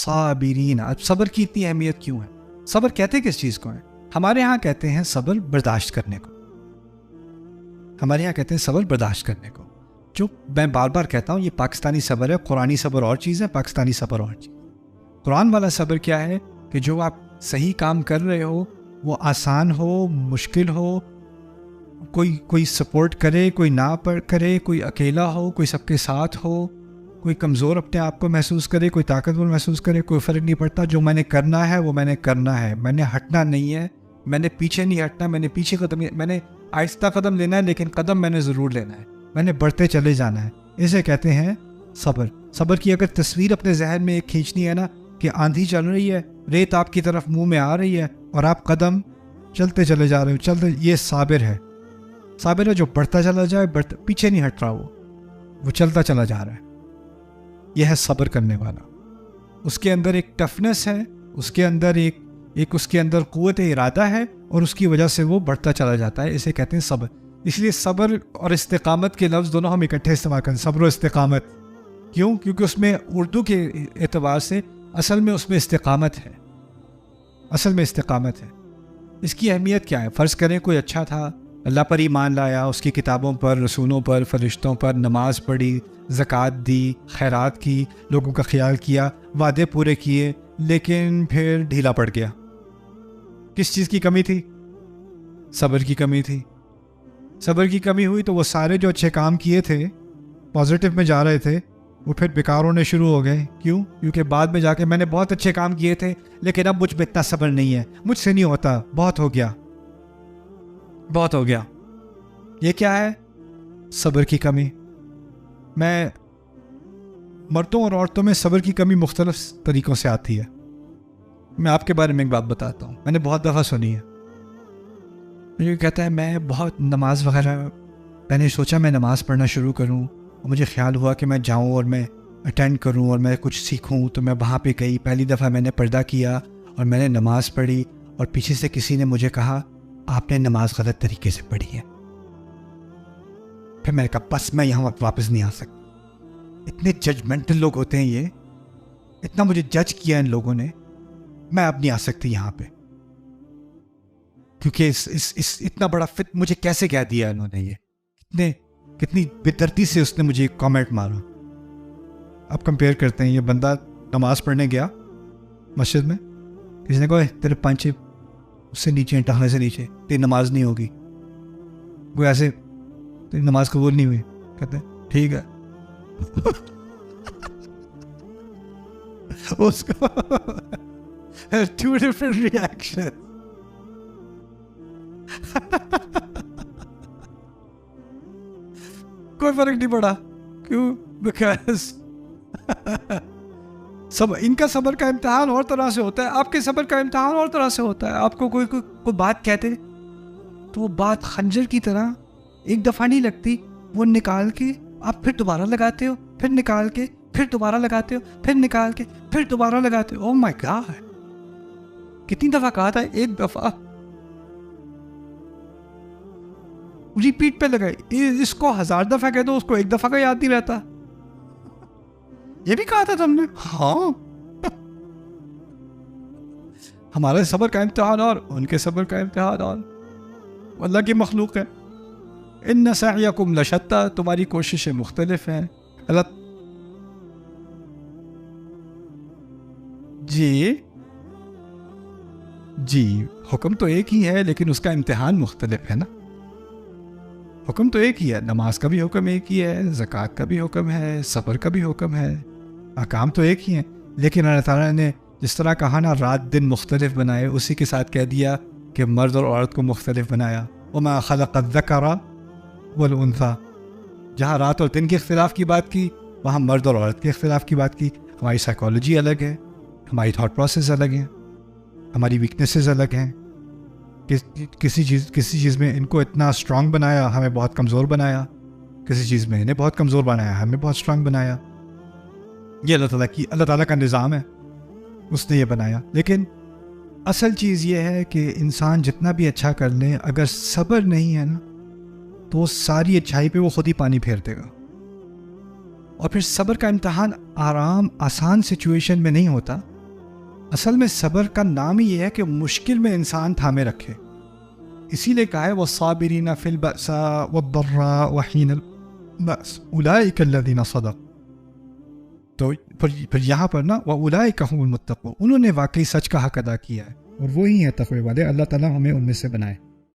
صابرین. اب صبر کی اتنی اہمیت کیوں ہے؟ صبر کہتے کس چیز کو ہے؟ ہمارے ہاں کہتے ہیں صبر برداشت کرنے کو. ہمارے یہاں کہتے ہیں صبر برداشت کرنے کو. جو میں بار بار کہتا ہوں یہ پاکستانی صبر ہے. قرآنی صبر اور چیز ہے, پاکستانی صبر اور چیز. قرآن والا صبر کیا ہے کہ جو آپ صحیح کام کر رہے ہو وہ آسان ہو, مشکل ہو, کوئی سپورٹ کرے, کوئی نہ کرے, کوئی اکیلا ہو, کوئی سب کے ساتھ ہو, کوئی کمزور اپنے آپ کو محسوس کرے, کوئی طاقتور محسوس کرے, کوئی فرق نہیں پڑتا. جو میں نے کرنا ہے وہ میں نے کرنا ہے. میں نے ہٹنا نہیں ہے, میں نے پیچھے نہیں ہٹنا, میں نے پیچھے قدم, میں نے آہستہ قدم لینا ہے لیکن قدم میں نے ضرور لینا ہے, میں نے بڑھتے چلے جانا ہے. اسے کہتے ہیں صبر. صبر کی اگر تصویر اپنے ذہن میں ایک کھینچنی ہے نا کہ آندھی چل رہی ہے, ریت آپ کی طرف منہ میں آ رہی ہے اور آپ قدم چلتے چلے جا رہے ہو, یہ صابر ہے. صابر ہے جو بڑھتا چلا جائے, پیچھے نہیں ہٹ رہا, وہ چلتا چلا جا رہا ہے. یہ ہے صبر کرنے والا. اس کے اندر ایک ٹفنس ہے, اس کے اندر ایک اس کے اندر قوت ارادہ ہے اور اس کی وجہ سے وہ بڑھتا چلا جاتا ہے. اسے کہتے ہیں صبر. اس لیے صبر اور استقامت کے لفظ دونوں ہم اکٹھے استعمال کریں, صبر و استقامت. کیوں؟ کیونکہ اس میں اردو کے اعتبار سے اصل میں اس میں استقامت ہے, اصل میں استقامت ہے. اس کی اہمیت کیا ہے؟ فرض کریں کوئی اچھا تھا, اللہ پر ایمان لایا, اس کی کتابوں پر, رسولوں پر, فرشتوں پر, نماز پڑھی, زکوٰۃ دی, خیرات کی, لوگوں کا خیال کیا, وعدے پورے کیے, لیکن پھر ڈھیلا پڑ گیا. کس چیز کی کمی تھی؟ صبر کی کمی تھی. صبر کی کمی ہوئی تو وہ سارے جو اچھے کام کیے تھے, پازیٹیو میں جا رہے تھے, وہ پھر بیکار ہونے شروع ہو گئے. کیوں؟ کیونکہ بعد میں جا کے میں نے بہت اچھے کام کیے تھے لیکن اب مجھ میں اتنا صبر نہیں ہے, مجھ سے نہیں ہوتا, بہت ہو گیا, بہت ہو گیا. یہ کیا ہے؟ صبر کی کمی. میں مردوں اور عورتوں میں صبر کی کمی مختلف طریقوں سے آتی ہے. میں آپ کے بارے میں ایک بات بتاتا ہوں, میں نے بہت دفعہ سنی ہے. مجھے کہتا ہے میں بہت نماز وغیرہ, میں نے سوچا میں نماز پڑھنا شروع کروں, اور مجھے خیال ہوا کہ میں جاؤں اور میں اٹینڈ کروں اور میں کچھ سیکھوں. تو میں وہاں پہ گئی, پہلی دفعہ میں نے پردہ کیا اور میں نے نماز پڑھی, اور پیچھے سے کسی نے مجھے کہا آپ نے نماز غلط طریقے سے پڑھی ہے. پھر میں نے کہا بس میں یہاں واپس نہیں آ سکتا. اتنے ججمنٹل لوگ ہوتے ہیں یہ, اتنا مجھے جج کیا ان لوگوں نے, میں اب نہیں آ سکتی یہاں پہ. کیونکہ اس اتنا بڑا مجھے کیسے کہہ دیا انہوں نے, یہ کتنی بے دردی سے اس نے مجھے کامنٹ مارا. اب کمپیئر کرتے ہیں, یہ بندہ نماز پڑھنے گیا مسجد میں, کسی نے کہا تیرے پانچے اس سے نیچے, ٹہنے سے نیچے, تیری نماز نہیں ہوگی. وہ ایسے تیری نماز قبول نہیں ہوئی. کہتے ہیں ٹھیک ہے. اس کو two different reactions. کوئی فرق نہیں پڑا. کیوں؟ بیکاز ان کا صبر کا امتحان اور طرح سے ہوتا ہے, آپ کے صبر کا امتحان اور طرح سے ہوتا ہے. آپ کو کوئی بات کہتے تو وہ بات خنجر کی طرح ایک دفعہ نہیں لگتی, وہ نکال کے آپ پھر دوبارہ لگاتے ہو, پھر نکال کے پھر دوبارہ لگاتے ہو, پھر نکال کے پھر دوبارہ لگاتے ہو. او مائی گاڈ, کتنی دفعہ کہا تھا؟ ایک دفعہ. ریپیٹ پہ لگائی. اس کو 1000 دفعہ کہہ دو, اس کو ایک دفعہ کا یاد نہیں رہتا. یہ بھی کہا تھا تم نے. ہاں, ہمارے صبر کا امتحان اور ان کے صبر کا امتحان اور. اللہ کی مخلوق ہے. ان سعیکم لشتی, تمہاری کوششیں مختلف ہیں. اللہ جی حکم تو ایک ہی ہے لیکن اس کا امتحان مختلف ہے نا. حکم تو ایک ہی ہے, نماز کا بھی حکم ایک ہی ہے, زکوٰۃ کا بھی حکم ہے, صبر کا بھی حکم ہے, احکام تو ایک ہی ہیں. لیکن اللہ تعالیٰ نے جس طرح کہا نا رات دن مختلف بنائے, اسی کے ساتھ کہہ دیا کہ مرد اور عورت کو مختلف بنایا. وما خلق الذکر والانثی, جہاں رات اور دن کے اختلاف کی بات کی وہاں مرد اور عورت کے اختلاف کی بات کی. ہماری سائیکالوجی الگ ہے, ہماری تھاٹ پروسیس الگ ہیں, ہماری ویکنیسز الگ ہیں. کسی چیز میں ان کو اتنا اسٹرانگ بنایا, ہمیں بہت کمزور بنایا. کسی چیز میں انہیں بہت کمزور بنایا, ہمیں بہت اسٹرانگ بنایا. یہ اللہ تعالیٰ کا نظام ہے, اس نے یہ بنایا. لیکن اصل چیز یہ ہے کہ انسان جتنا بھی اچھا کر لے, اگر صبر نہیں ہے نا تو ساری اچھائی پہ وہ خود ہی پانی پھیر دے گا. اور پھر صبر کا امتحان آرام آسان سچویشن میں نہیں ہوتا. اصل میں صبر کا نام ہی یہ ہے کہ مشکل میں انسان تھامے رکھے. اسی لیے کہا ہے وَالصَّابِرِينَ فِي الْبَأْسَاءِ وَالضَّرَّاءِ وَحِينَ الْبَأْسِ أُولَٰئِكَ الَّذِينَ صَدَقُوا. تو پھر یہاں پر نا وَأُولَٰئِكَ هُمُ الْمُتَّقُونَ، انہوں نے واقعی سچ کا حق ادا کیا ہے اور وہی ہیں تقوی والے. اللہ تعالیٰ ہمیں ان میں سے بنائے.